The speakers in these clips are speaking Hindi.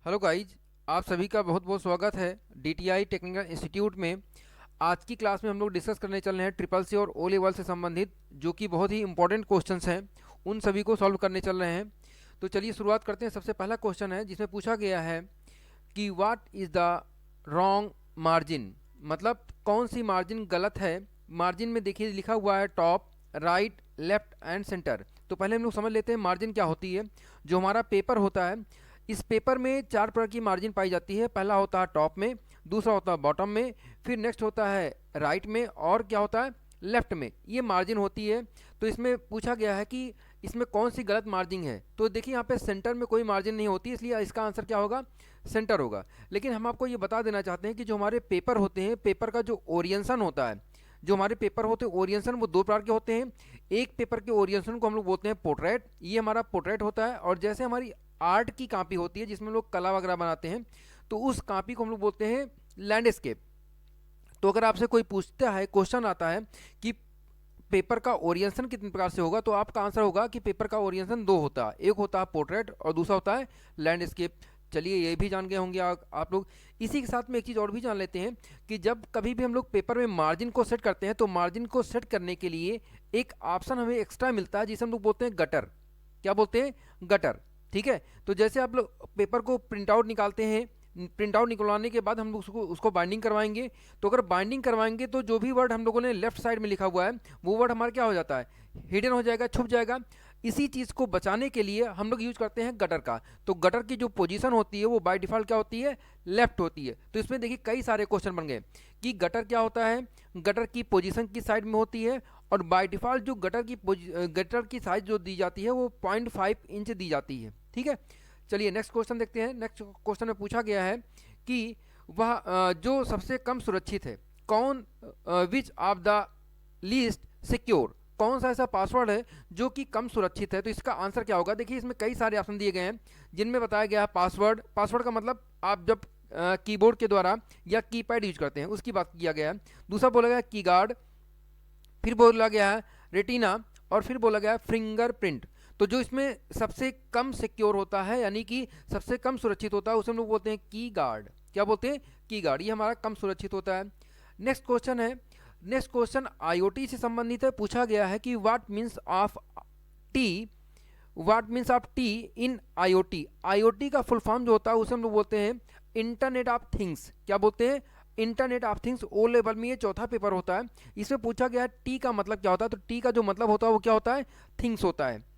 हेलो गाइज, आप सभी का बहुत बहुत स्वागत है डीटीआई टेक्निकल इंस्टीट्यूट में। आज की क्लास में हम लोग डिस्कस करने चल रहे हैं ट्रिपल सी और ओ लेवल से संबंधित जो कि बहुत ही इंपॉर्टेंट क्वेश्चंस हैं, उन सभी को सॉल्व करने चल रहे हैं। तो चलिए शुरुआत करते हैं। सबसे पहला क्वेश्चन है जिसमें पूछा गया है कि what is the wrong margin, मतलब कौन सी मार्जिन गलत है। मार्जिन में देखिए लिखा हुआ है top, right, left and centre. तो पहले हम लोग समझ लेते हैं मार्जिन क्या होती है। जो हमारा पेपर होता है, इस पेपर में चार प्रकार की मार्जिन पाई जाती है। पहला होता है टॉप में, दूसरा होता है बॉटम में, फिर नेक्स्ट होता है राइट में, और क्या होता है लेफ्ट में। ये मार्जिन होती है। तो इसमें पूछा गया है कि इसमें कौन सी गलत मार्जिन है। तो देखिए यहाँ पे सेंटर में कोई मार्जिन नहीं होती, इसलिए इसका आंसर क्या होगा, सेंटर होगा। लेकिन हम आपको ये बता देना चाहते हैं कि जो हमारे पेपर होते हैं, पेपर का जो ओरिएंशन होता है, जो हमारे पेपर होते हैं ओरिएंशन, वो दो प्रकार के होते हैं। एक पेपर के ओरिएंशन को हम लोग बोलते हैं पोर्ट्रेट, ये हमारा पोर्ट्रेट होता है। और जैसे हमारी आर्ट की कॉपी होती है जिसमें लोग कला वगैरह बनाते हैं, तो उस कॉपी को हम लोग बोलते हैं लैंडस्केप। तो अगर आपसे कोई पूछता है, क्वेश्चन आता है कि पेपर का ओरिएंशन कितने प्रकार से होगा, तो आपका आंसर होगा कि पेपर का ओरिएंशन दो होता है, एक होता है पोर्ट्रेट और दूसरा होता है लैंडस्केप। चलिए ये भी जान गए होंगे आप लोग। इसी के साथ में एक चीज़ और भी जान लेते हैं कि जब कभी भी हम लोग पेपर में मार्जिन को सेट करते हैं, तो मार्जिन को सेट करने के लिए एक ऑप्शन हमें एक्स्ट्रा मिलता है जिसे हम लोग बोलते हैं गटर। क्या बोलते हैं, गटर। ठीक है। तो जैसे आप लोग पेपर को प्रिंट आउट निकालते हैं, प्रिंट आउट निकलवाने के बाद हम लोग उसको बाइंडिंग करवाएंगे। तो अगर बाइंडिंग करवाएंगे तो जो भी वर्ड हम लोगों ने लेफ्ट साइड में लिखा हुआ है, वो वर्ड हमारा क्या हो जाता है, हिडन हो जाएगा, छुप जाएगा। इसी चीज़ को बचाने के लिए हम लोग यूज करते हैं गटर का। तो गटर की जो पोजीशन होती है वो बाय डिफ़ॉल्ट क्या होती है, लेफ्ट होती है। तो इसमें देखिए कई सारे क्वेश्चन बन गए कि गटर क्या होता है, गटर की पोजीशन किस साइड में होती है, और बाय डिफ़ॉल्ट जो गटर की साइज जो दी जाती है वो 0.5 इंच दी जाती है। ठीक है। चलिए नेक्स्ट क्वेश्चन देखते हैं। नेक्स्ट क्वेश्चन में पूछा गया है कि वह जो सबसे कम सुरक्षित है, कौन, which of the least secure, कौन सा ऐसा पासवर्ड है जो कि कम सुरक्षित है। तो इसका आंसर क्या होगा, देखिए इसमें कई सारे ऑप्शन दिए गए हैं जिनमें बताया गया है पासवर्ड। पासवर्ड का मतलब आप जब कीबोर्ड के द्वारा या कीपैड यूज करते हैं उसकी बात किया गया है। दूसरा बोला गया की गार्ड, फिर बोला गया है रेटिना, और फिर बोला गया है फिंगरप्रिंट। तो जो इसमें सबसे कम सिक्योर होता है, यानी कि सबसे कम सुरक्षित होता है, उसे हम लोग बोलते हैं की गार्ड। क्या बोलते हैं, की गार्ड। ये हमारा कम सुरक्षित होता है। नेक्स्ट क्वेश्चन है, नेक्स्ट क्वेश्चन आईओटी से संबंधित है। पूछा गया है कि what means of T, what means of T in IoT. IoT का फुल फॉर्म जो होता है उसे हम लोग बोलते हैं इंटरनेट ऑफ थिंग्स। क्या बोलते हैं, internet of things. O level में ये चौथा पेपर होता है। इसमें पूछा गया है टी का मतलब क्या होता है। तो टी का जो मतलब होता है वो क्या होता है, थिंग्स होता है।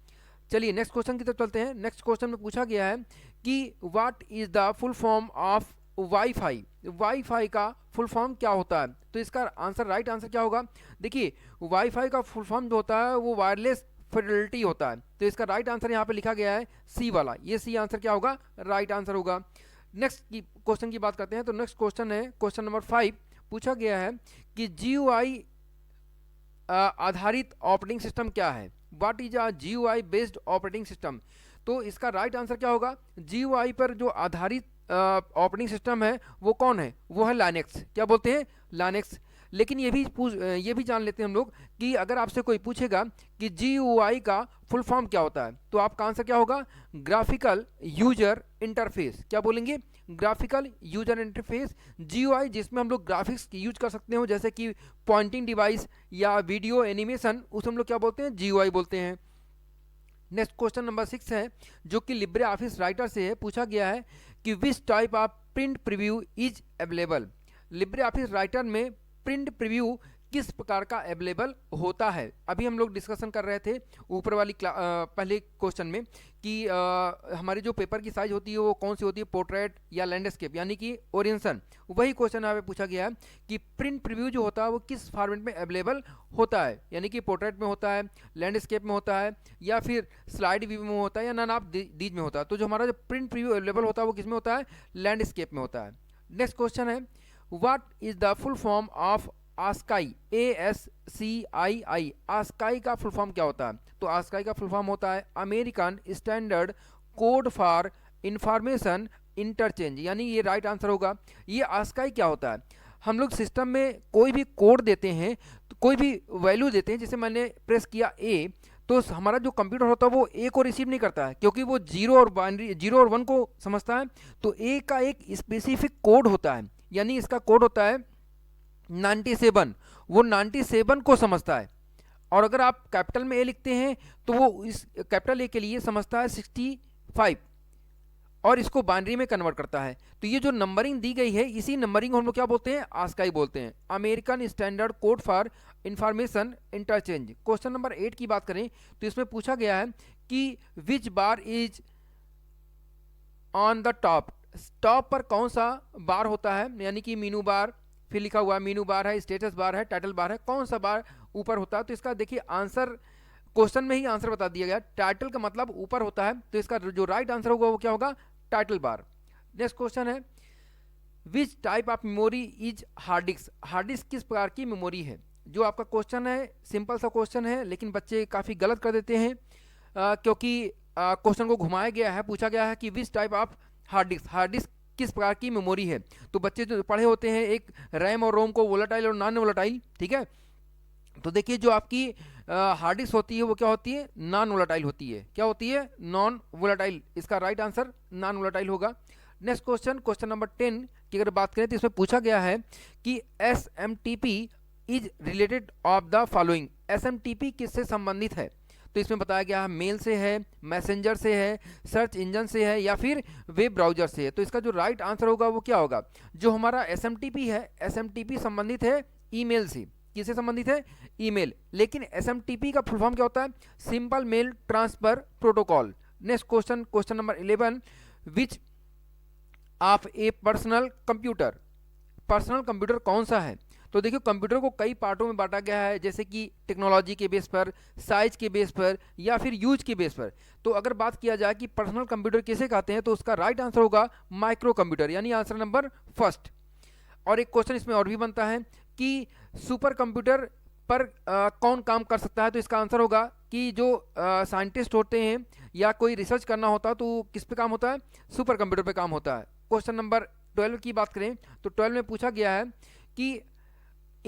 चलिए नेक्स्ट क्वेश्चन की तरफ चलते हैं। नेक्स्ट क्वेश्चन में पूछा गया है कि what is the full form of wifi. Wifi का फुल फॉर्म क्या होता है। तो इसका आंसर, राइट आंसर क्या होगा, देखिए वाईफाई का फुल फॉर्म जो होता है वो वायरलेस फिडेलिटी होता है। तो इसका राइट आंसर यहाँ पे लिखा गया है सी वाला, ये सी आंसर क्या होगा, राइट आंसर होगा। नेक्स्ट की क्वेश्चन की बात करते हैं। तो नेक्स्ट क्वेश्चन है क्वेश्चन नंबर 5। पूछा गया है कि जीयूआई आधारित ऑपरेटिंग सिस्टम क्या है। What is a GUI based operating system. तो इसका राइट आंसर क्या होगा, जीयूआई पर जो आधारित ऑपरेटिंग सिस्टम है वो कौन है, वो है लाइनेक्स। क्या बोलते हैं, लाइनेक्स। लेकिन ये भी जान लेते हैं हम लोग कि अगर आपसे कोई पूछेगा कि जीयूआई का फुल फॉर्म क्या होता है, तो आपका आंसर क्या होगा, ग्राफिकल यूजर इंटरफेस। क्या बोलेंगे, ग्राफिकल यूजर इंटरफेस। जीयूआई जिसमें हम लोग ग्राफिक्स की यूज कर सकते हो, जैसे कि पॉइंटिंग डिवाइस या वीडियो एनिमेशन, उसे हम लोग क्या बोलते हैं, जीयूआई बोलते हैं। नेक्स्ट क्वेश्चन नंबर 6 है जो कि लिब्रे ऑफिस राइटर से है। पूछा गया है कि which type of print preview is available. Libre office writer में प्रिंट प्रीव्यू किस प्रकार का अवेलेबल होता है। अभी हम लोग डिस्कशन कर रहे थे ऊपर वाली पहले क्वेश्चन में कि हमारी जो पेपर की साइज होती है वो कौन सी होती है, पोर्ट्रेट या लैंडस्केप, यानी कि ओरिएंशन। वही क्वेश्चन यहाँ पे पूछा गया है कि प्रिंट प्रीव्यू जो होता है वो किस फॉर्मेट में अवेलेबल होता है, यानी कि पोर्ट्रेट में होता है, लैंडस्केप में होता है, या फिर स्लाइड व्यू में होता है, या नन ऑफ दीज में होता है। तो जो हमारा जो प्रिंट प्रीव्यू अवेलेबल होता है वो किस में होता है, लैंडस्केप में होता है। नेक्स्ट क्वेश्चन है what is the full form of ASCII, ASCII। ASCII का फुल फॉर्म क्या होता है। तो आस्काई का फुल फॉर्म होता है American standard code for information interchange, यानी ये राइट आंसर होगा। ये आस्काई क्या होता है, हम लोग सिस्टम में कोई भी कोड देते हैं, तो कोई भी वैल्यू देते हैं, जैसे मैंने प्रेस किया A, तो हमारा जो कंप्यूटर होता है वो ए को रिसीव नहीं करता है, क्योंकि वो जीरो और बाइनरी, जीरो और वन को समझता है। तो ए का एक स्पेसिफिक कोड होता है, यानी इसका कोड होता है 97, वो 97 को समझता है। और अगर आप कैपिटल में ए लिखते हैं तो वो इस कैपिटल ए के लिए समझता है 65 और इसको बाइनरी में कन्वर्ट करता है। तो ये जो नंबरिंग दी गई है, इसी नंबरिंग को हम लोग क्या बोलते हैं, आस्काई बोलते हैं, American standard code for information interchange. Question number 8 की बात करें तो इसमें पूछा गया है कि which bar is on the top, top पर कौन सा बार होता है, यानी कि मीनू बार, फिर लिखा हुआ है मीनू बार है, स्टेटस बार है, टाइटल बार है, कौन सा बार ऊपर होता है। तो इसका देखिए आंसर क्वेश्चन में ही आंसर बता दिया गया, टाइटल का मतलब ऊपर होता है, तो इसका जो राइट आंसर होगा वो क्या होगा, टाइटल बार। नेक्स्ट क्वेश्चन है which type of memory is hard disk, hard disk किस प्रकार की मेमोरी है। जो आपका क्वेश्चन है सिंपल सा क्वेश्चन है, लेकिन बच्चे काफ़ी गलत कर देते हैं क्योंकि क्वेश्चन को घुमाया गया है, पूछा गया है कि which type of hard disk, hard disk किस प्रकार की मेमोरी है। तो बच्चे जो पढ़े होते हैं एक रैम और रोम को, वोलेटाइल और नॉन वोलेटाइल, ठीक है। तो देखिए जो आपकी हार्ड डिस्क होती है वो क्या होती है, नॉन वोलेटाइल होती है। क्या होती है, नॉन वोलेटाइल। इसका राइट आंसर नॉन वोलेटाइल होगा। नेक्स्ट क्वेश्चन, क्वेश्चन नंबर 10 की अगर बात करें तो इसमें पूछा गया है कि SMTP is related of the following, SMTP किससे संबंधित है। तो इसमें बताया गया है मेल से है, मैसेंजर से है, सर्च इंजन से है, या फिर वेब ब्राउजर से है। तो इसका जो राइट आंसर होगा वो क्या होगा, जो हमारा SMTP है, SMTP संबंधित है ईमेल से। किससे संबंधित है, ईमेल। लेकिन SMTP का फुल फॉर्म क्या होता है, simple mail transfer protocol. Next question, question number 11 which of a personal computer, personal computer कौन सा है। तो देखिए कंप्यूटर को कई पार्टों में बांटा गया है, जैसे कि टेक्नोलॉजी के बेस पर, साइज के बेस पर, या फिर यूज के बेस पर। तो अगर बात किया जाए कि पर्सनल कंप्यूटर किसे कहते हैं, तो उसका राइट आंसर होगा माइक्रो कंप्यूटर, यानी आंसर नंबर फर्स्ट। और एक क्वेश्चन इसमें और भी बनता है कि सुपर कंप्यूटर पर कौन काम कर सकता है। तो इसका आंसर होगा कि जो साइंटिस्ट होते हैं या कोई रिसर्च करना होता है तो किस पे काम होता है, सुपर कंप्यूटर पे काम होता है। क्वेश्चन नंबर 12 की बात करें तो 12 में पूछा गया है कि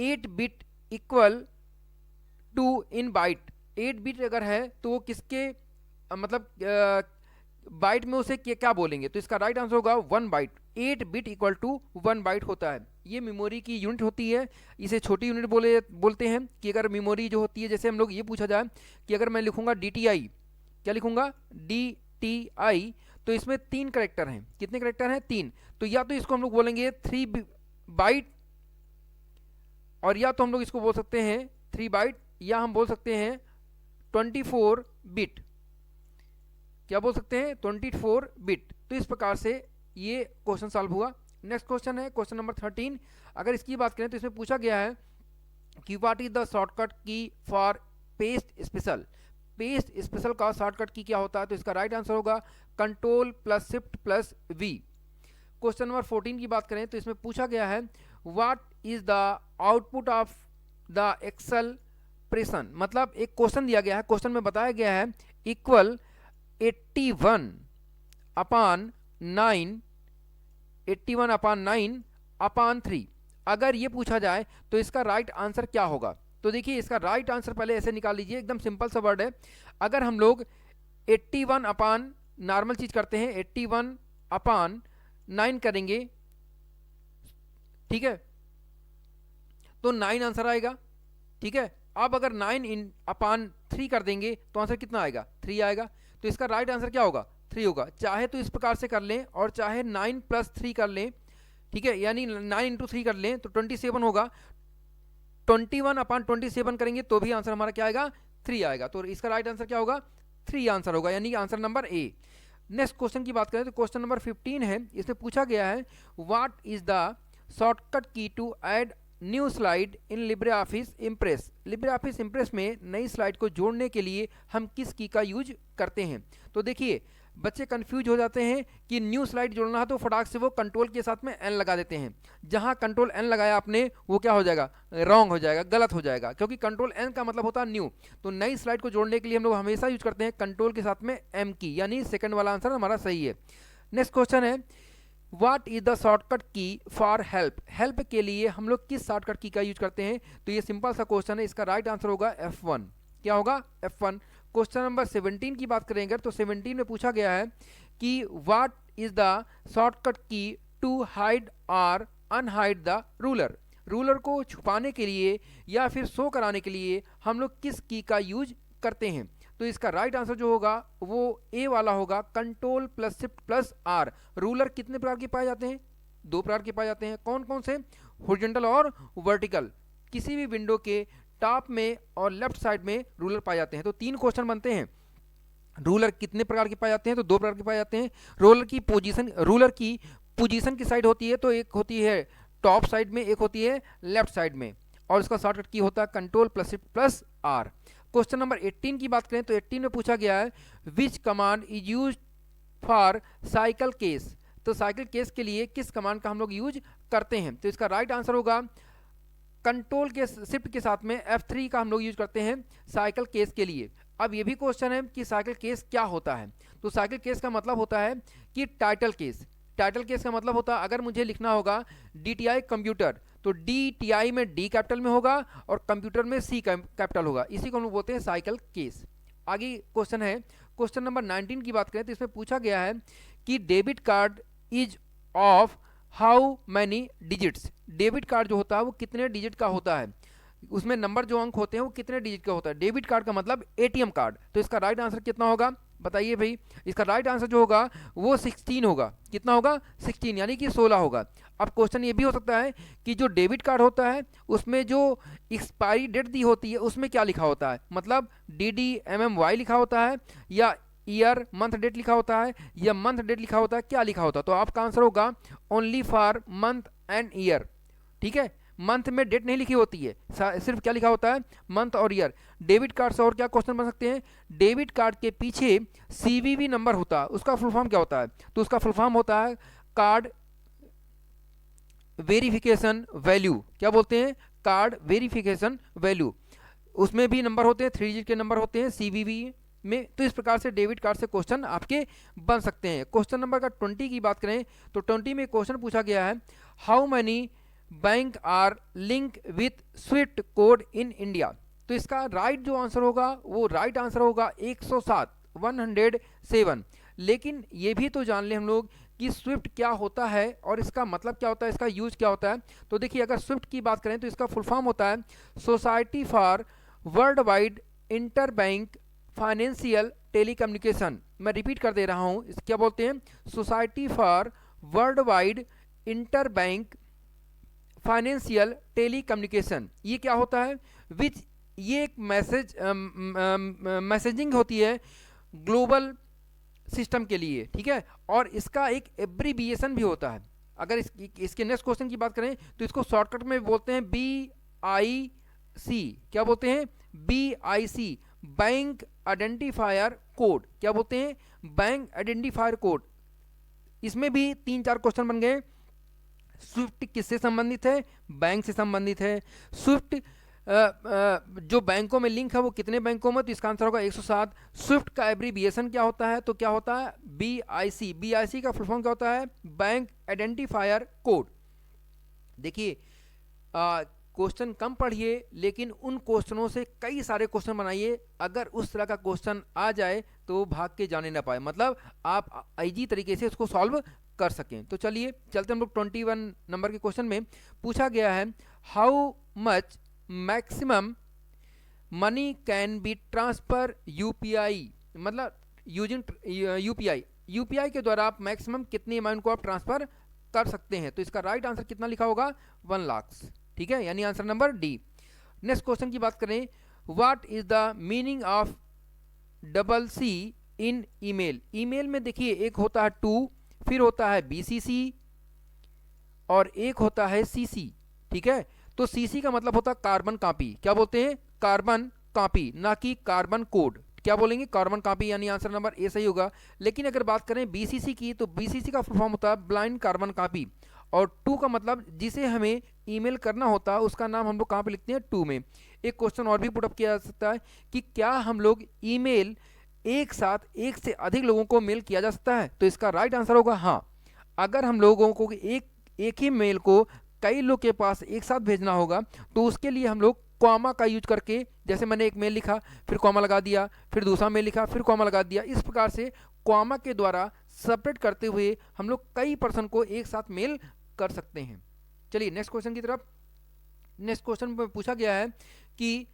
8 bit equal to in byte, 8 bit अगर है तो वो किसके मतलब बाइट में उसे क्या बोलेंगे। तो इसका राइट आंसर होगा 1 byte, 8 bit equal to 1 byte होता है। ये मेमोरी की यूनिट होती है, इसे छोटी यूनिट बोलते हैं। कि अगर मेमोरी जो होती है, जैसे हम लोग ये पूछा जाए कि अगर मैं लिखूंगा DTI, क्या लिखूंगा DTI, तो इसमें 3 करेक्टर हैं। कितने करेक्टर हैं, 3। तो या तो इसको हम लोग बोलेंगे 3 बाइट, और या तो हम लोग इसको बोल सकते हैं 3 बाइट, या हम बोल सकते हैं 24 बिट। क्या बोल सकते हैं, 24 बिट। तो इस प्रकार से ये क्वेश्चन सॉल्व हुआ। नेक्स्ट क्वेश्चन है क्वेश्चन नंबर 13। अगर इसकी बात करें तो इसमें पूछा गया है कि what is the shortcut key for paste special, paste special का शॉर्टकट की क्या होता है। तो इसका राइट आंसर होगा control plus shift plus V. Question number 14 की बात करें तो इसमें पूछा गया है what is the output of the acceleration, मतलब एक क्वेश्चन दिया गया है, क्वेश्चन में बताया गया है इक्वल 81 अपान 9, 81 अपान 9 अपान 3। अगर ये पूछा जाए तो इसका राइट आंसर क्या होगा। तो देखिए इसका राइट आंसर पहले ऐसे निकाल लीजिए, एकदम सिंपल सा वर्ड है। अगर हम लोग 81 अपान नॉर्मल चीज करते हैं, 81 अपान 9 करेंगे, ठीक है, तो 9 आंसर आएगा, ठीक है। अब अगर 9 इन अपान 3 कर देंगे तो आंसर कितना आएगा, 3 आएगा। तो इसका राइट आंसर क्या होगा, 3 होगा। चाहे तो इस प्रकार से कर लें और चाहे 9 प्लस 3 कर लें, ठीक है, यानी 9 इंटू 3 कर लें तो 27 होगा। 21 अपान 27 करेंगे तो भी आंसर हमारा क्या आएगा, 3 आएगा। तो इसका राइट आंसर क्या होगा, 3 आंसर होगा, यानी answer number A. Next question की बात करें तो क्वेश्चन नंबर 15 है। इसमें पूछा गया है what is the shortcut key to add new slide in Libre office Impress. LibreOffice Impress में नई स्लाइड को जोड़ने के लिए हम किस की का यूज करते हैं। तो देखिए बच्चे कंफ्यूज हो जाते हैं कि न्यू स्लाइड जोड़ना है तो फटाक से वो कंट्रोल के साथ में एन लगा देते हैं। जहां कंट्रोल एन लगाया आपने वो क्या हो जाएगा, रॉन्ग हो जाएगा, गलत हो जाएगा, क्योंकि कंट्रोल एन का मतलब होता है न्यू। तो नई स्लाइड को जोड़ने के लिए हम लोग हमेशा यूज करते हैं कंट्रोल के साथ में एम की, यानी सेकंड वाला आंसर हमारा सही है। नेक्स्ट क्वेश्चन है what is the shortcut key for help. Help के लिए हम लोग किस शॉर्टकट की का यूज करते हैं। तो ये सिंपल सा क्वेश्चन है, इसका राइट आंसर होगा F1। क्या होगा, F1। क्वेश्चन नंबर 17 की बात करेंगे तो 17 में पूछा गया है कि what is the shortcut key to hide और अनहाइड द रूलर। रूलर को छुपाने के लिए या फिर शो कराने के लिए हम लोग किस की का यूज करते हैं। तो इसका राइट आंसर जो होगा वो ए वाला होगा, control plus shift plus R. Ruler कितने प्रकार के पाए जाते हैं? 2 प्रकार के पाए जाते हैं। कौन कौन से? हॉरिजॉन्टल और वर्टिकल। किसी भी विंडो के टॉप में और लेफ्ट साइड में रूलर पाए जाते हैं। तो 3 क्वेश्चन बनते हैं। रूलर कितने प्रकार के पाए जाते हैं? तो 2 प्रकार के पाए जाते हैं। रूलर की पोजीशन की साइड होती है, तो एक होती है टॉप साइड में, एक होती है लेफ्ट साइड में, और इसका शॉर्टकट की होता है control plus shift plus R. Question number 18 की बात करें तो 18 में पूछा गया है विच command is use for cycle case. तो साइकिल केस के लिए किस कमांड का हम लोग यूज करते हैं? तो इसका राइट आंसर होगा कंट्रोल के शिफ्ट के साथ में F3 का हम लोग यूज करते हैं साइकिल केस के लिए। अब ये भी क्वेश्चन है कि साइकिल केस क्या होता है। तो साइकिल केस का मतलब होता है कि टाइटल केस। टाइटल केस का मतलब होता है अगर मुझे लिखना होगा DTI कंप्यूटर, तो DTI में D कैपिटल में होगा और कंप्यूटर में C कैपिटल होगा, इसी को हम लोग बोलते हैं साइकिल केस। आगे क्वेश्चन है, क्वेश्चन नंबर 19 की बात करें तो इसमें पूछा गया है कि debit card is of how many digits. Debit card जो होता है वो कितने डिजिट का होता है, उसमें नंबर जो अंक होते हैं वो कितने डिजिट का होता है। डेबिट कार्ड का मतलब ATM कार्ड। तो इसका राइट आंसर कितना होगा बताइए भाई। इसका राइट आंसर जो होगा वो 16 होगा। कितना होगा? 16, यानी कि 16 होगा। अब क्वेश्चन ये भी हो सकता है कि जो डेबिट कार्ड होता है उसमें जो एक्सपायरी डेट दी होती है उसमें क्या लिखा होता है, मतलब DDMMY लिखा होता है, या ईयर मंथ डेट लिखा होता है, या मंथ डेट लिखा होता है, क्या लिखा होता है? तो आपका आंसर होगा only for month and year. ठीक है, मंथ में डेट नहीं लिखी होती है, सिर्फ क्या लिखा होता है? मंथ और ईयर। डेबिट कार्ड से और क्या क्वेश्चन बन सकते हैं? डेबिट कार्ड के पीछे CVV नंबर होता है, उसका फुल फॉर्म क्या होता है? तो उसका फुल फॉर्म होता है कार्ड वेरिफिकेशन वैल्यू। क्या बोलते हैं? Card verification value. उसमें भी नंबर होते हैं, 3 डिजिट के नंबर होते हैं CVV में। तो इस प्रकार से डेबिट कार्ड से क्वेश्चन आपके बन सकते हैं। क्वेश्चन नंबर का 20 की बात करें तो 20 में क्वेश्चन पूछा गया है how many bank are link with SWIFT code in India. तो इसका राइट जो आंसर होगा वो राइट आंसर होगा 107, 107। लेकिन ये भी तो जान ले हम लोग कि स्विफ्ट क्या होता है और इसका मतलब क्या होता है, इसका यूज क्या होता है। तो देखिए अगर स्विफ्ट की बात करें तो इसका फुल फॉर्म होता है society for world wide inter bank financial telecommunication. मैं रिपीट कर दे रहा हूँ, क्या बोलते हैं? Society for world wide inter bank financial telecommunication. ये क्या होता है? विच ये एक मैसेजिंग होती है ग्लोबल सिस्टम के लिए, ठीक है, और इसका एक एब्रीविएशन भी होता है। अगर इसके नेक्स्ट क्वेश्चन की बात करें तो इसको शॉर्टकट में बोलते हैं BIC। क्या बोलते हैं? BIC, bank identifier code. क्या बोलते हैं? Bank identifier code. इसमें भी 3-4 क्वेश्चन बन गए। स्विफ्ट किससे संबंधित है? बैंक से संबंधित है। स्विफ्ट जो बैंकों में लिंक है वो कितने बैंकों में? तो इसका आंसर होगा 107। स्विफ्ट का एब्रीविएशन क्या होता है? तो क्या होता है? BIC। BIC का फुल फॉर्म क्या होता है? Bank identifier code. देखिए क्वेश्चन कम पढ़िए लेकिन उन क्वेश्चनों से कई सारे क्वेश्चन बनाइए। अगर उस तरह का क्वेश्चन आ जाए तो भाग के जाने ना पाए, मतलब आप इजी तरीके से उसको सॉल्व कर सकें। तो चलिए चलते हम लोग 21 नंबर के क्वेश्चन में। पूछा गया है how much maximum money can be transfer UPI, मतलब यूजिंग UPI के द्वारा आप मैक्सिमम कितनी अमाउंट को आप ट्रांसफर कर सकते हैं। तो इसका राइट आंसर कितना लिखा होगा? 1 लाख। ठीक है, यानी answer number D. Next question की बात करें, what is the meaning of CC in email. Email में देखिए एक होता है टू, फिर होता है BCC और एक होता है CC। ठीक है, तो CC का मतलब होता है कार्बन कॉपी। क्या बोलते हैं? कार्बन कॉपी, ना कि कार्बन कोड। क्या बोलेंगे? कार्बन कॉपी, यानी आंसर नंबर ए सही होगा। लेकिन अगर बात करें BCC की तो BCC का फुल फॉर्म होता है ब्लाइंड कार्बन कॉपी, और टू का मतलब जिसे हमें ईमेल करना होता है उसका नाम हम लोग कहाँ पे लिखते हैं? टू में। एक क्वेश्चन और भी पुटअप किया जा सकता है कि क्या हम लोग ईमेल एक साथ एक से अधिक लोगों को मेल किया जा सकता है। तो इसका राइट आंसर होगा हाँ। अगर हम लोगों को एक ही मेल को कई लोग के पास एक साथ भेजना होगा तो उसके लिए हम लोग कॉमा का यूज करके, जैसे मैंने एक मेल लिखा फिर कॉमा लगा दिया, फिर दूसरा मेल लिखा फिर कॉमा लगा दिया, इस प्रकार से कॉमा के द्वारा सेपरेट करते हुए हम लोग कई पर्सन को एक साथ मेल कर सकते हैं। चलिए नेक्स्ट क्वेश्चन की तरफ। नेक्स्ट क्वेश्चन में पूछा गया है कि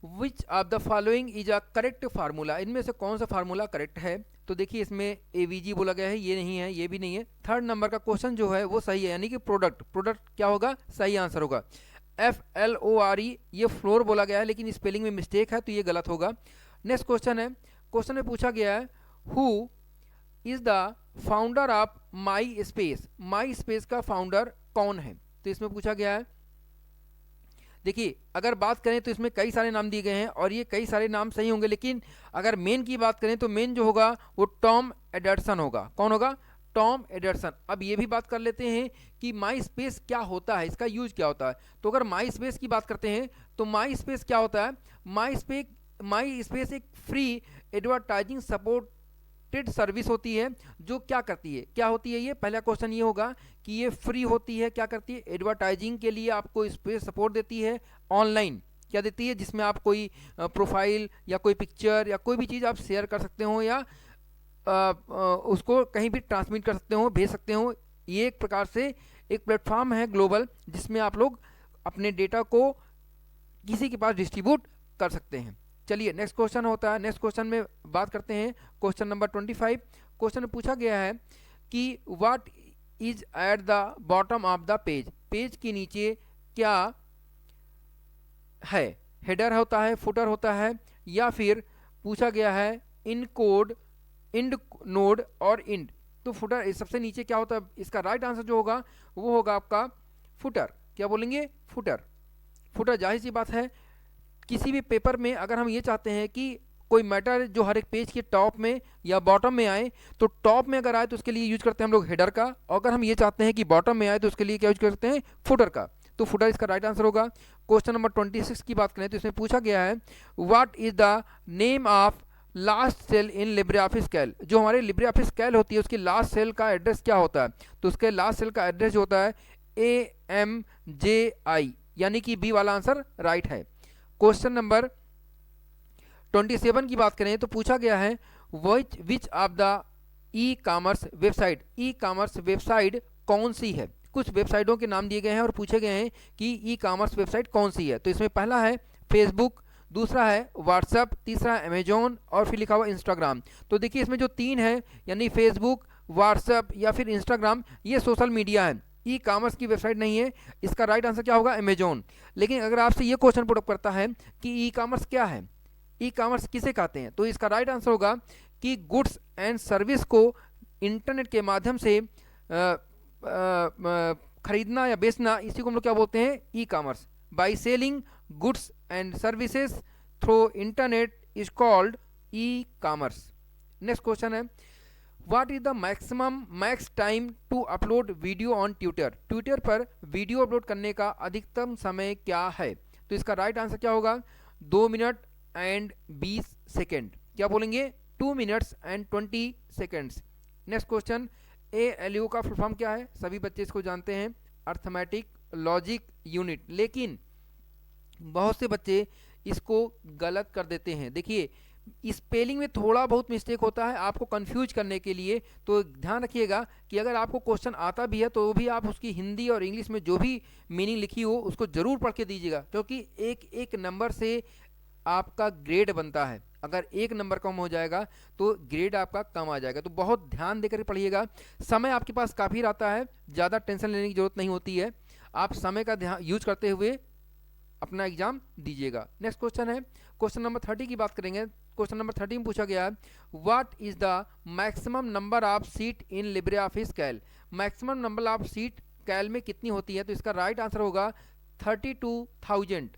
which of the following is a correct formula, इनमें से कौन सा फार्मूला करेक्ट है। तो देखिए इसमें एवीजी बोला गया है, ये नहीं है, ये भी नहीं है। थर्ड नंबर का क्वेश्चन जो है वो सही है, यानी कि प्रोडक्ट, प्रोडक्ट क्या होगा, सही आंसर होगा। FLORE ये फ्लोर बोला गया है, लेकिन स्पेलिंग में मिस्टेक है तो ये गलत होगा। नेक्स्ट क्वेश्चन है, क्वेश्चन में पूछा गया है who is the founder of my space, my space का फाउंडर कौन है। तो इसमें पूछा गया है, देखिए अगर बात करें तो इसमें कई सारे नाम दिए गए हैं और ये कई सारे नाम सही होंगे, लेकिन अगर मेन की बात करें तो मेन जो होगा वो टॉम एडर्सन होगा। कौन होगा, टॉम एडर्सन। अब ये भी बात कर लेते हैं कि माई स्पेस क्या होता है, इसका यूज क्या होता है। तो अगर माई स्पेस की बात करते हैं तो माई स्पेस क्या होता है, माई स्पेस एक फ्री एडवर्टाइजिंग सपोर्टेड सर्विस होती है, जो क्या करती है, क्या होती है ये, पहला क्वेश्चन ये होगा कि ये फ्री होती है, क्या करती है, एडवर्टाइजिंग के लिए आपको स्पेस सपोर्ट देती है, ऑनलाइन क्या देती है, जिसमें आप कोई प्रोफाइल या कोई पिक्चर या कोई भी चीज़ आप शेयर कर सकते हो या उसको कहीं भी ट्रांसमिट कर सकते हो, भेज सकते हो। ये एक प्रकार से एक प्लेटफॉर्म है ग्लोबल, जिसमें आप लोग अपने डेटा को किसी के पास डिस्ट्रीब्यूट कर सकते हैं। चलिए नेक्स्ट क्वेश्चन होता है, नेक्स्ट क्वेश्चन में बात करते हैं क्वेश्चन नंबर 25। क्वेश्चन में पूछा गया है कि what is at the bottom of the page, page के नीचे क्या है, हेडर होता है, फुटर होता है, या फिर पूछा गया है इन कोड, इंड नोड और इंड। तो फुटर सबसे नीचे क्या होता है, इसका राइट आंसर जो होगा वो होगा आपका फुटर। क्या बोलेंगे, फुटर। फुटर जाहिर सी बात है, किसी भी पेपर में अगर हम ये चाहते हैं कि कोई मैटर जो हर एक पेज के टॉप में या बॉटम में आए, तो टॉप में अगर आए तो उसके लिए यूज करते हैं हम लोग हेडर का, और अगर हम ये चाहते हैं कि बॉटम में आए तो उसके लिए क्या यूज करते हैं, फुटर का। तो फुटर इसका राइट आंसर होगा। क्वेश्चन नंबर 26 की बात करें तो इसमें पूछा गया है what is the name of last cell in Libre office Calc, जो हमारे लिब्रे ऑफिस कैल होती है उसकी लास्ट सेल का एड्रेस क्या होता है। तो उसके लास्ट सेल का एड्रेस जो होता है AMJI, यानी कि बी वाला आंसर राइट है। क्वेश्चन नंबर 27 की बात करें तो पूछा गया है which of the e commerce website, e commerce website कौन सी है। कुछ वेबसाइटों के नाम दिए गए हैं और पूछे गए हैं कि ई कॉमर्स वेबसाइट कौन सी है। तो इसमें पहला है फेसबुक, दूसरा है व्हाट्सएप, तीसरा है अमेजोन और फिर लिखा हुआ इंस्टाग्राम। तो देखिए इसमें जो तीन है यानी फेसबुक, व्हाट्सएप या फिर इंस्टाग्राम, ये सोशल मीडिया है, ई कॉमर्स की वेबसाइट नहीं है। इसका राइट आंसर क्या होगा, अमेजोन। लेकिन अगर आपसे ये क्वेश्चन पुट अप करता है कि ई कॉमर्स क्या है, ई कॉमर्स किसे कहते हैं, तो इसका राइट आंसर होगा कि गुड्स एंड सर्विस को इंटरनेट के माध्यम से खरीदना या बेचना, इसी को हम लोग क्या बोलते हैं, e commerce. By selling goods and services through internet is called e commerce. Next question है what is the max time to upload video on Twitter, Twitter पर वीडियो अपलोड करने का अधिकतम समय क्या है। तो इसका राइट आंसर क्या होगा, 2 मिनट एंड 20 सेकेंड। क्या बोलेंगे, 2 minutes and 20 seconds. Next question, ALU का फुल फॉर्म क्या है, सभी बच्चे इसको जानते हैं, अर्थमेटिक लॉजिक यूनिट। लेकिन बहुत से बच्चे इसको गलत कर देते हैं। देखिए स्पेलिंग में थोड़ा बहुत मिस्टेक होता है आपको कंफ्यूज करने के लिए, तो ध्यान रखिएगा कि अगर आपको क्वेश्चन आता भी है तो भी आप उसकी हिंदी और इंग्लिश में जो भी मीनिंग लिखी हो उसको ज़रूर पढ़ के दीजिएगा, क्योंकि एक एक नंबर से आपका ग्रेड बनता है। अगर एक नंबर कम हो जाएगा तो ग्रेड आपका कम आ जाएगा। तो बहुत ध्यान देकर पढ़िएगा। समय आपके पास काफ़ी रहता है, ज़्यादा टेंशन लेने की जरूरत नहीं होती है। आप समय का ध्यान यूज करते हुए अपना एग्जाम दीजिएगा। नेक्स्ट क्वेश्चन है, क्वेश्चन नंबर 30 की बात करेंगे। क्वेश्चन नंबर 30 में पूछा गया है what is the maximum number of seat in Libre office Calc, maximum number of seat Calc में कितनी होती है। तो इसका राइट आंसर होगा 32,000,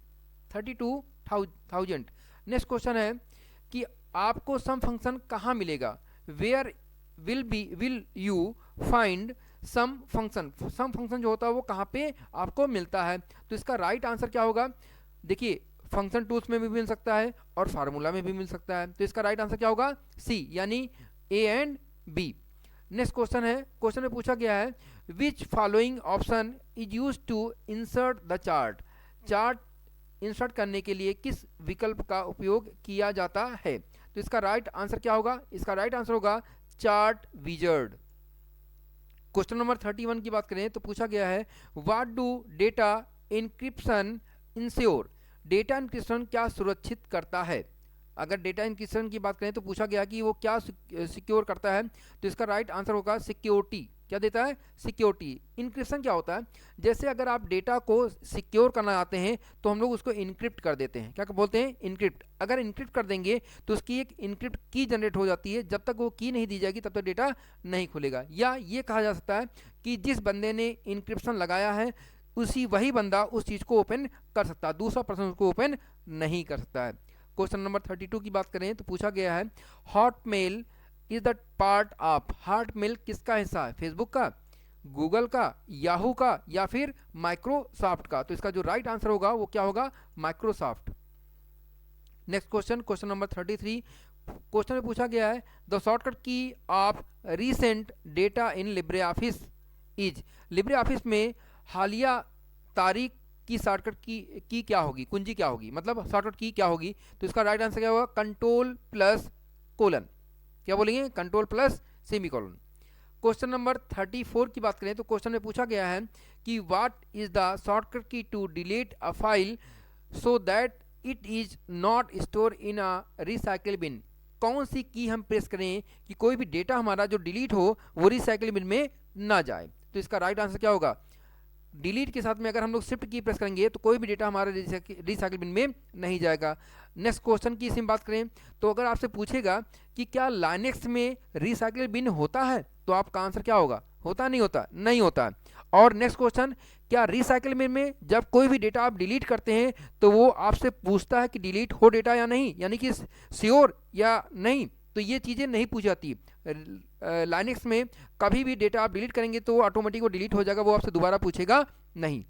32,000। नेक्स्ट क्वेश्चन है कि आपको सम फंक्शन कहाँ मिलेगा, where will you find sum function, sum function जो होता है वो कहाँ पे आपको मिलता है। तो इसका राइट आंसर क्या होगा, देखिए फंक्शन टूल्स में भी मिल सकता है और फार्मूला में भी मिल सकता है। तो इसका राइट आंसर क्या होगा, सी, यानी A and B। Next question है, क्वेश्चन में पूछा गया है which following option is use to insert the chart, chart insert करने के लिए किस विकल्प का उपयोग किया जाता है? तो इसका राइट आंसर क्या होगा? इसका राइट आंसर होगा चार्ट विजर्ड। क्वेश्चन नंबर 31 की बात करें तो पूछा गया है what do data encryption ensure? Data encryption क्या सुरक्षित करता है? अगर डेटा इंक्रिप्शन की बात करें तो पूछा गया कि वो क्या सिक्योर करता है, तो इसका राइट आंसर होगा सिक्योरिटी। क्या देता है? सिक्योरिटी। इंक्रिप्शन क्या होता है? जैसे अगर आप डेटा को सिक्योर करना चाहते हैं तो हम लोग उसको इनक्रिप्ट कर देते हैं। क्या बोलते हैं? इनक्रिप्ट। अगर इनक्रिप्ट कर देंगे तो उसकी एक इनक्रिप्ट की जनरेट हो जाती है, जब तक वो की नहीं दी जाएगी तब तक डेटा नहीं खुलेगा। या ये कहा जा सकता है कि जिस बंदे ने इनक्रिप्शन लगाया है वही बंदा उस चीज़ को ओपन कर सकता है, दूसरा पर्सन उसको ओपन नहीं कर सकता है। क्वेश्चन नंबर 32 की बात करें तो पूछा गया है Hotmail is the part of. Hotmail किसका हिस्सा है? फेसबुक का, गूगल का, याहू का या फिर माइक्रोसॉफ्ट का? तो इसका जो राइट आंसर होगा वो क्या होगा? Microsoft. Next question, question number 33। Question में पूछा गया है द शॉर्टकट की of recent data in Libre office is. Libre office में हालिया तारीख की शॉर्टकट की क्या होगी? कुंजी क्या होगी? मतलब शॉर्टकट की क्या होगी? तो इसका राइट आंसर क्या होगा? Control plus colon. क्या बोलेंगे? Control plus semicolon. Question number 34 की बात करें तो क्वेश्चन में पूछा गया है कि what is the shortcut key to delete a file so that it is not store in a recycle bin? कौन सी की हम प्रेस करें कि कोई भी डेटा हमारा जो डिलीट हो वो रिसाइकिल बिन में ना जाए? तो इसका राइट आंसर क्या होगा? डिलीट के साथ में अगर हम लोग शिफ्ट की प्रेस करेंगे तो कोई भी डेटा हमारे रिसाइकिल बिन में नहीं जाएगा। नेक्स्ट क्वेश्चन की इसी में बात करें तो अगर आपसे पूछेगा कि क्या लाइनेक्स में रिसाइकिल बिन होता है तो आपका आंसर क्या होगा? होता नहीं होता? नहीं होता। और नेक्स्ट क्वेश्चन, क्या रिसाइकिल बिन में जब कोई भी डेटा आप डिलीट करते हैं तो वो आपसे पूछता है कि डिलीट हो डेटा या नहीं, यानी कि श्योर या नहीं? तो ये चीज़ें नहीं पूछी जाती। लाइनेक्स में कभी भी डेटा आप डिलीट करेंगे तो ऑटोमेटिक वो डिलीट हो जाएगा, वो आपसे दोबारा पूछेगा नहीं।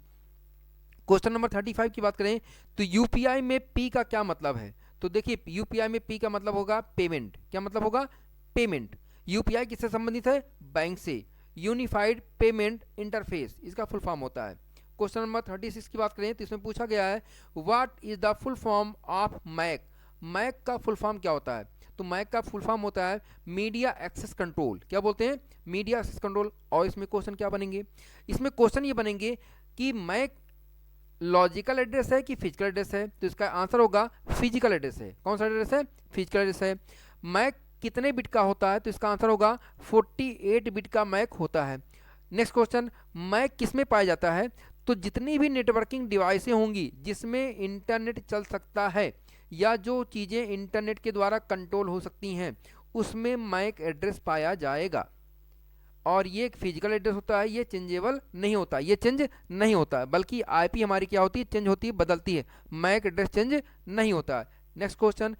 क्वेश्चन नंबर 35 की बात करें तो यूपीआई में पी का क्या मतलब है? तो देखिए यूपीआई में पी का मतलब होगा पेमेंट। क्या मतलब होगा? पेमेंट। यूपीआई किससे संबंधित है? बैंक से। यूनिफाइड पेमेंट इंटरफेस इसका फुल फॉर्म होता है। क्वेश्चन नंबर 36 की बात करें तो इसमें पूछा गया है what is the full form of MAC? MAC का फुल फॉर्म क्या होता है? तो मैक का फुल फॉर्म होता है मीडिया एक्सेस कंट्रोल। क्या बोलते हैं? Media access control. और इसमें क्वेश्चन क्या बनेंगे? इसमें क्वेश्चन ये बनेंगे कि मैक लॉजिकल एड्रेस है कि फिजिकल एड्रेस है? तो इसका आंसर होगा फिजिकल एड्रेस है। कौन सा एड्रेस है? फिजिकल एड्रेस है। मैक कितने बिट का होता है? तो इसका आंसर होगा 48 बिट का मैक होता है। नेक्स्ट क्वेश्चन, मैक किस में पाया जाता है? तो जितनी भी नेटवर्किंग डिवाइसें होंगी जिसमें इंटरनेट चल सकता है या जो चीज़ें इंटरनेट के द्वारा कंट्रोल हो सकती हैं उसमें मैक एड्रेस पाया जाएगा। और ये एक फिजिकल एड्रेस होता है, ये चेंजेबल नहीं होता, ये चेंज नहीं होता है, बल्कि आईपी हमारी क्या होती है? चेंज होती है, बदलती है। मैक एड्रेस चेंज नहीं होता है। नेक्स्ट क्वेश्चन,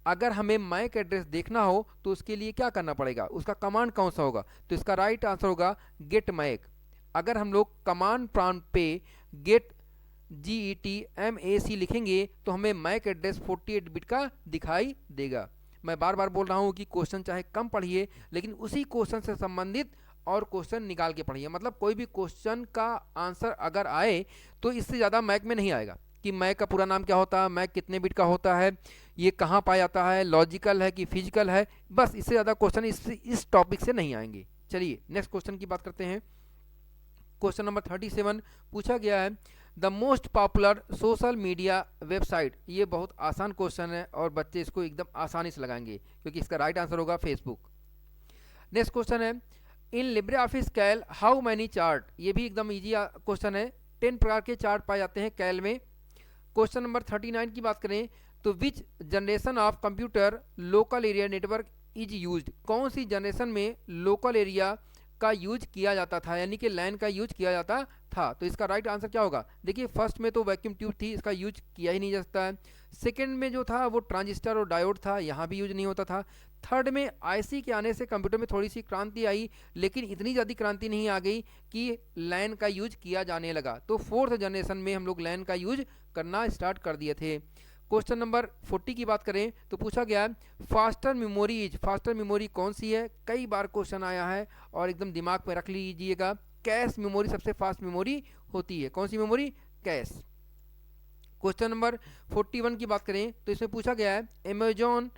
अगर हमें मैक एड्रेस देखना हो तो उसके लिए क्या करना पड़ेगा? उसका कमांड कौन सा होगा? तो इसका राइट आंसर होगा गेट मैक। अगर हम लोग कमांड प्रॉम्प्ट पे गेट GET MAC लिखेंगे तो हमें मैक एड्रेस 48 बिट का दिखाई देगा। मैं बार बार बोल रहा हूँ कि क्वेश्चन चाहे कम पढ़िए लेकिन उसी क्वेश्चन से संबंधित और क्वेश्चन निकाल के पढ़िए। मतलब कोई भी क्वेश्चन का आंसर अगर आए तो इससे ज़्यादा मैक में नहीं आएगा कि मैक का पूरा नाम क्या होता है, मैक कितने बिट का होता है, ये कहाँ पाया जाता है, लॉजिकल है कि फिजिकल है, बस इससे ज़्यादा क्वेश्चन इस टॉपिक से नहीं आएंगे। चलिए नेक्स्ट क्वेश्चन की बात करते हैं। क्वेश्चन नंबर 37 पूछा गया है the most popular social media website. ये बहुत आसान क्वेश्चन है और बच्चे इसको एकदम आसानी से लगाएंगे क्योंकि इसका राइट आंसर होगा फेसबुक। नेक्स्ट क्वेश्चन है in Libre office Calc how many chart. ये भी एकदम इजी क्वेश्चन है। 10 प्रकार के चार्ट पाए जाते हैं कैल में। क्वेश्चन नंबर 39 की बात करें तो विच generation of computer local area network is used. कौन सी जनरेशन में लोकल एरिया का यूज किया जाता था, यानी कि लैन का यूज किया जाता था? तो इसका राइट आंसर क्या होगा? देखिए फर्स्ट में तो वैक्यूम ट्यूब थी, इसका यूज किया ही नहीं जा सकता है। सेकेंड में जो था वो ट्रांजिस्टर और डायोड था, यहाँ भी यूज नहीं होता था। थर्ड में आईसी के आने से कंप्यूटर में थोड़ी सी क्रांति आई लेकिन इतनी ज़्यादा क्रांति नहीं आ गई कि लैन का यूज किया जाने लगा। तो फोर्थ जनरेशन में हम लोग लैन का यूज करना स्टार्ट कर दिए थे। क्वेश्चन नंबर 40 की बात करें तो पूछा गया है faster memory is. Faster memory कौन सी है? कई बार क्वेश्चन आया है और एकदम दिमाग में रख लीजिएगा। कैश मेमोरी सबसे फास्ट मेमोरी होती है। कौन सी मेमोरी? कैश। क्वेश्चन नंबर 41 की बात करें तो इसमें पूछा गया है Amazon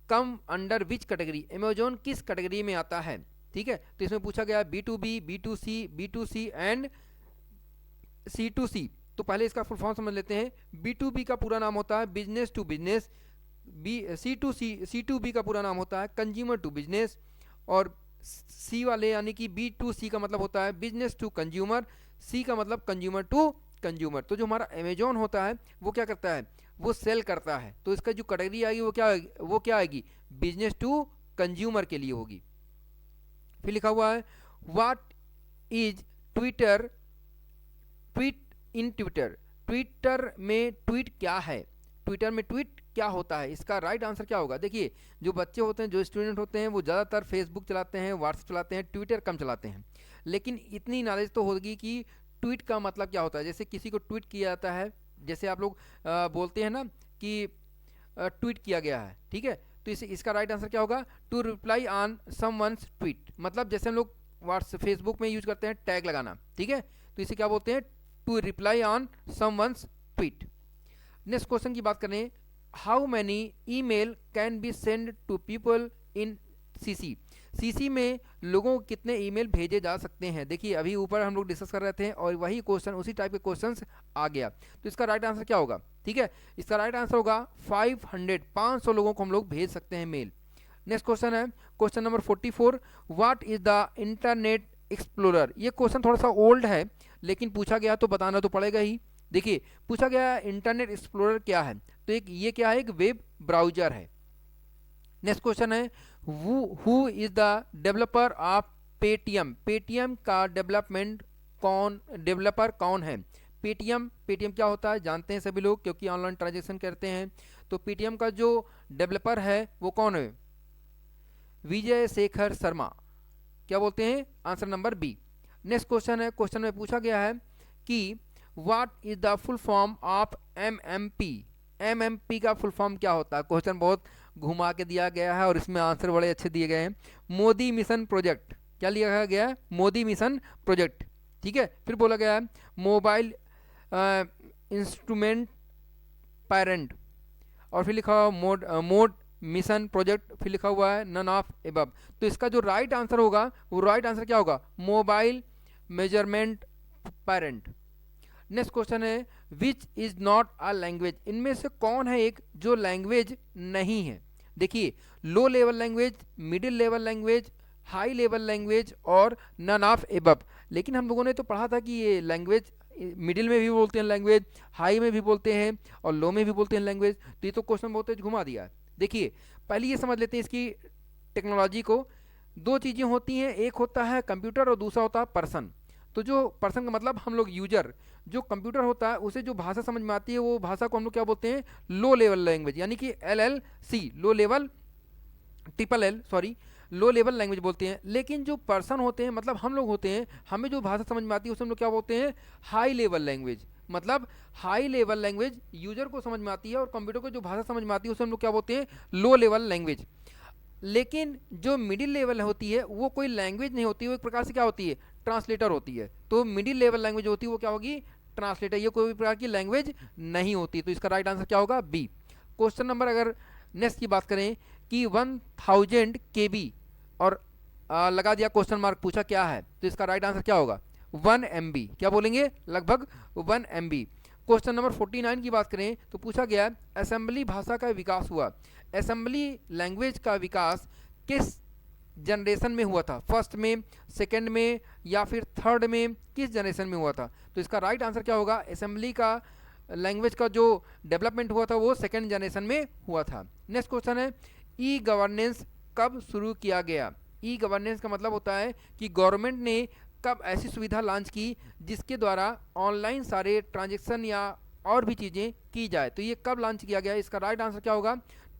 come under which category, Amazon किस कैटेगरी में आता है। ठीक है, तो इसमें पूछा गया B2B, B2C एंड C2C। तो पहले इसका फुल फॉर्म समझ लेते हैं। B2B का पूरा नाम होता है बिजनेस टू बिजनेस, C2B का पूरा नाम होता है कंज्यूमर टू बिजनेस, और C वाले यानी कि B2C का मतलब होता है बिजनेस टू कंज्यूमर, C का मतलब कंज्यूमर टू कंज्यूमर। तो जो हमारा अमेजोन होता है वो क्या करता है, वो सेल करता है, तो इसका जो कैटेगरी आएगी वो क्या आएगी, बिजनेस टू कंज्यूमर के लिए होगी। फिर लिखा हुआ है what is Twitter, tweet in Twitter, Twitter में ट्वीट क्या है, ट्विटर में ट्वीट क्या होता है, इसका राइट आंसर क्या होगा। देखिए जो बच्चे होते हैं, जो स्टूडेंट होते हैं, वो ज़्यादातर फेसबुक चलाते हैं, व्हाट्सएप चलाते हैं, ट्विटर कम चलाते हैं, लेकिन इतनी नॉलेज तो होगी कि ट्वीट का मतलब क्या होता है। जैसे किसी को ट्वीट किया जाता है, जैसे आप लोग बोलते हैं ना कि ट्वीट किया गया है, ठीक है, तो इसका राइट आंसर क्या होगा, to reply on someone's tweet. मतलब जैसे हम लोग व्हाट्सएप फेसबुक में यूज करते हैं टैग लगाना, ठीक है, तो इसे क्या बोलते हैं, to reply on someone's tweet. Next question की बात करें, how many email can be send to people in CC, CC में लोगों को कितने ईमेल भेजे जा सकते हैं। देखिए अभी ऊपर हम लोग डिस्कस कर रहे थे और वही क्वेश्चन, उसी टाइप के क्वेश्चंस आ गया, तो इसका राइट आंसर क्या होगा। ठीक है, इसका राइट आंसर होगा 500 लोगों को हम लोग भेज सकते हैं मेल। नेक्स्ट क्वेश्चन है question number 44, what is the internet explorer. ये क्वेश्चन थोड़ा सा ओल्ड है लेकिन पूछा गया तो बताना तो पड़ेगा ही। देखिए पूछा गया इंटरनेट एक्सप्लोरर क्या है, तो एक ये क्या है, एक वेब ब्राउजर है। नेक्स्ट क्वेश्चन है who is the developer of Paytm, Paytm का डेवलपर कौन है। पेटीएम क्या होता है जानते हैं सभी लोग, क्योंकि ऑनलाइन ट्रांजेक्शन करते हैं। तो पेटीएम का जो डेवलपर है वो कौन है, विजय शेखर शर्मा। क्या बोलते हैं, answer number B. Next question है, क्वेश्चन में पूछा गया है कि what is the full form of MMP, MMP का फुल फॉर्म क्या होता है। क्वेश्चन बहुत घुमा के दिया गया है और इसमें आंसर बड़े अच्छे दिए गए हैं। मोदी मिशन प्रोजेक्ट, क्या लिखा गया है, मोदी मिशन प्रोजेक्ट। ठीक है, फिर बोला गया है मोबाइल इंस्ट्रूमेंट पेरेंट, और फिर लिखा हुआ मोड मिशन प्रोजेक्ट, फिर लिखा हुआ है नन ऑफ एबव। तो इसका जो राइट आंसर होगा वो राइट आंसर क्या होगा, mobile measurement parent. Next question है which is not a language, इनमें से कौन है एक जो लैंग्वेज नहीं है। देखिए low level language, middle level language, high level language और नन ऑफ एबव। लेकिन हम लोगों ने तो पढ़ा था कि ये लैंग्वेज मिडिल में भी बोलते हैं लैंग्वेज, हाई में भी बोलते हैं और लो में भी बोलते हैं लैंग्वेज। तो ये तो क्वेश्चन बहुत घुमा दिया है। देखिए पहले ये समझ लेते हैं इसकी टेक्नोलॉजी को। दो चीज़ें होती हैं, एक होता है कंप्यूटर और दूसरा होता है पर्सन। तो जो पर्सन का मतलब हम लोग यूजर, जो कंप्यूटर होता है उसे जो भाषा समझ में आती है वो भाषा को हम लोग क्या बोलते हैं, लो लेवल लैंग्वेज, यानी कि LLC, low level triple L sorry, low level language बोलते हैं। लेकिन जो पर्सन होते हैं मतलब हम लोग होते हैं, हमें जो भाषा समझ में आती है उसे हम लोग क्या बोलते हैं, हाई लेवल लैंग्वेज। मतलब हाई लेवल लैंग्वेज यूजर को समझ में आती है और कंप्यूटर को जो भाषा समझ में आती है उसे हम लोग क्या बोलते हैं, लो लेवल लैंग्वेज। लेकिन जो मिडिल लेवल होती है वो कोई लैंग्वेज नहीं होती, वो एक प्रकार से क्या होती है, ट्रांसलेटर होती है। तो मिडिल लेवल लैंग्वेज होती है वो क्या होगी, ट्रांसलेटर, ये कोई भी प्रकार की लैंग्वेज नहीं होती। तो इसका राइट आंसर क्या होगा, बी। क्वेश्चन नंबर अगर नेक्स्ट की बात करें कि 1000 KB और लगा दिया क्वेश्चन मार्क, पूछा क्या है, तो इसका राइट आंसर क्या होगा, 1 MB। क्या बोलेंगे, लगभग 1 MB। क्वेश्चन नंबर 49 की बात करें तो पूछा गया असेंबली भाषा का विकास हुआ, असेंबली लैंग्वेज का विकास किस जनरेशन में हुआ था, फर्स्ट में, सेकंड में या फिर थर्ड में, किस जनरेशन में हुआ था। तो इसका राइट आंसर क्या होगा, असेंबली का लैंग्वेज का जो डेवलपमेंट हुआ था वो सेकंड जनरेशन में हुआ था। नेक्स्ट क्वेश्चन है ई गवर्नेंस कब शुरू किया गया। ई गवर्नेंस का मतलब होता है कि गवर्नमेंट ने कब ऐसी सुविधा लॉन्च की जिसके द्वारा ऑनलाइन सारे ट्रांजेक्शन या और भी चीज़ें की जाए। तो ये कब लॉन्च किया गया, इसका राइट आंसर क्या होगा,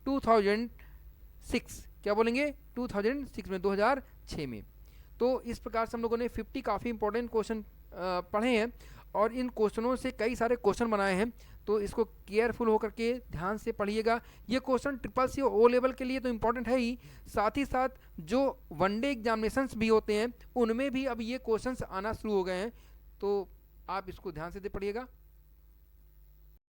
2006। क्या बोलेंगे, 2006 में, 2006 में। तो इस प्रकार से हम लोगों ने 50 काफ़ी इंपॉर्टेंट क्वेश्चन पढ़े हैं और इन क्वेश्चनों से कई सारे क्वेश्चन बनाए हैं। तो इसको केयरफुल होकर के ध्यान से पढ़िएगा। ये क्वेश्चन CCC और O लेवल के लिए तो इम्पॉर्टेंट है ही साथ जो वनडे एग्जामिनेशंस भी होते हैं उनमें भी अब ये क्वेश्चंस आना शुरू हो गए हैं। तो आप इसको ध्यान से पढ़िएगा।